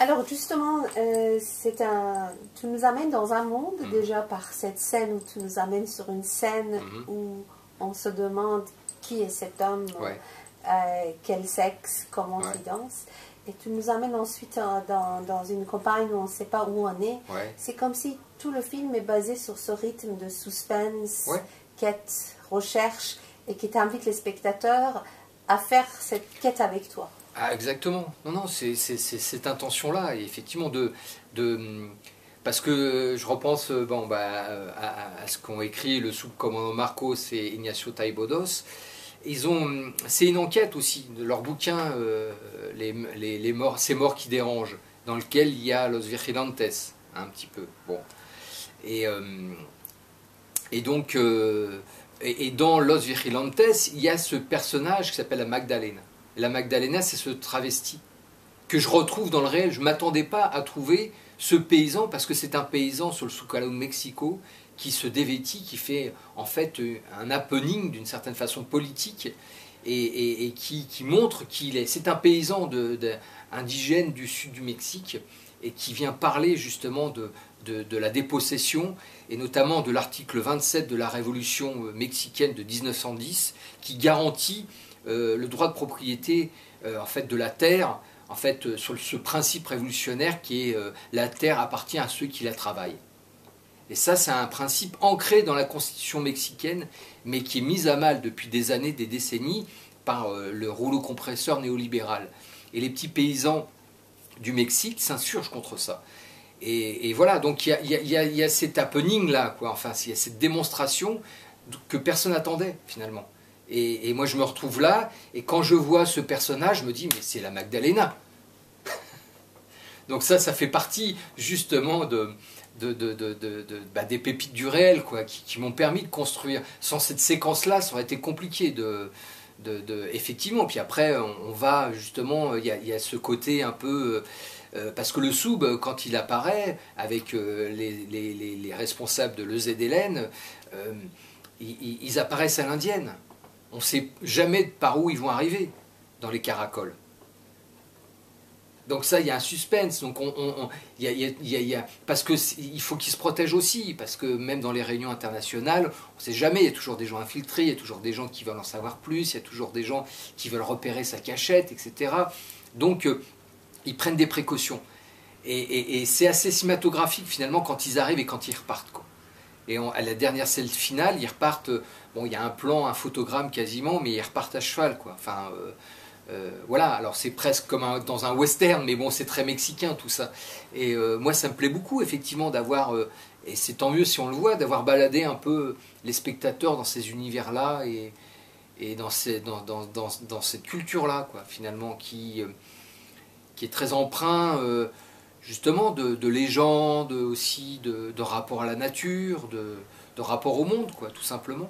Alors justement, tu nous amènes dans un monde déjà par cette scène où tu nous amènes sur une scène où on se demande qui est cet homme, quel sexe, comment il danse. Et tu nous amènes ensuite dans une campagne où on ne sait pas où on est. C'est comme si tout le film est basé sur ce rythme de suspense, quête, recherche, et qui t'invite les spectateurs à faire cette quête avec toi. Ah, exactement. Non, non, c'est cette intention-là, et effectivement, parce que je repense à ce qu'ont écrit le sous-commandant Marcos et Ignacio Taibodos. C'est une enquête aussi de leur bouquin, Ces morts qui dérangent, dans lequel il y a Los Vigilantes, un petit peu. Bon. Et dans Los Vigilantes, il y a ce personnage qui s'appelle la Magdalena. La Magdalena, c'est ce travesti que je retrouve dans le réel. Je ne m'attendais pas à trouver ce paysan, parce que c'est un paysan sur le Zócalo de Mexico qui se dévêtit, qui fait en fait un happening d'une certaine façon politique et qui montre qu'il est. C'est un paysan indigène du sud du Mexique et qui vient parler justement de la dépossession et notamment de l'article 27 de la Révolution mexicaine de 1910 qui garantit le droit de propriété en fait, de la terre, en fait, sur ce principe révolutionnaire qui est la terre appartient à ceux qui la travaillent. Et ça, c'est un principe ancré dans la constitution mexicaine, mais qui est mis à mal depuis des années, des décennies, par le rouleau compresseur néolibéral. Et les petits paysans du Mexique s'insurgent contre ça. Et voilà, donc il y a cet happening-là, quoi. Enfin, il y a cette démonstration que personne n'attendait, finalement. Et moi, je me retrouve là, et quand je vois ce personnage, je me dis, mais c'est la Magdalena. Donc ça fait partie, justement, des pépites du réel, quoi, qui m'ont permis de construire. Sans cette séquence-là, ça aurait été compliqué effectivement. Puis après, on va, justement, il y a ce côté un peu... parce que le Soub, quand il apparaît, avec les responsables de l'EZLN, ils apparaissent à l'indienne. On ne sait jamais par où ils vont arriver dans les caracoles. Donc ça, il y a un suspense. Donc parce qu'il faut qu'ils se protègent aussi, parce que même dans les réunions internationales, on ne sait jamais, il y a toujours des gens infiltrés, il y a toujours des gens qui veulent en savoir plus, il y a toujours des gens qui veulent repérer sa cachette, etc. Donc ils prennent des précautions. Et c'est assez cinématographique finalement quand ils arrivent et quand ils repartent, quoi. Et à la dernière scène finale, ils repartent, bon, il y a un plan, un photogramme quasiment, mais ils repartent à cheval, quoi. Enfin, voilà, alors c'est presque comme dans un western, mais bon, c'est très mexicain tout ça. Et moi, ça me plaît beaucoup, effectivement, d'avoir, et c'est tant mieux si on le voit, d'avoir baladé un peu les spectateurs dans ces univers-là et dans cette culture-là, quoi, finalement, qui est très empreint... justement de légendes, aussi de rapport à la nature, de rapport au monde, quoi, tout simplement.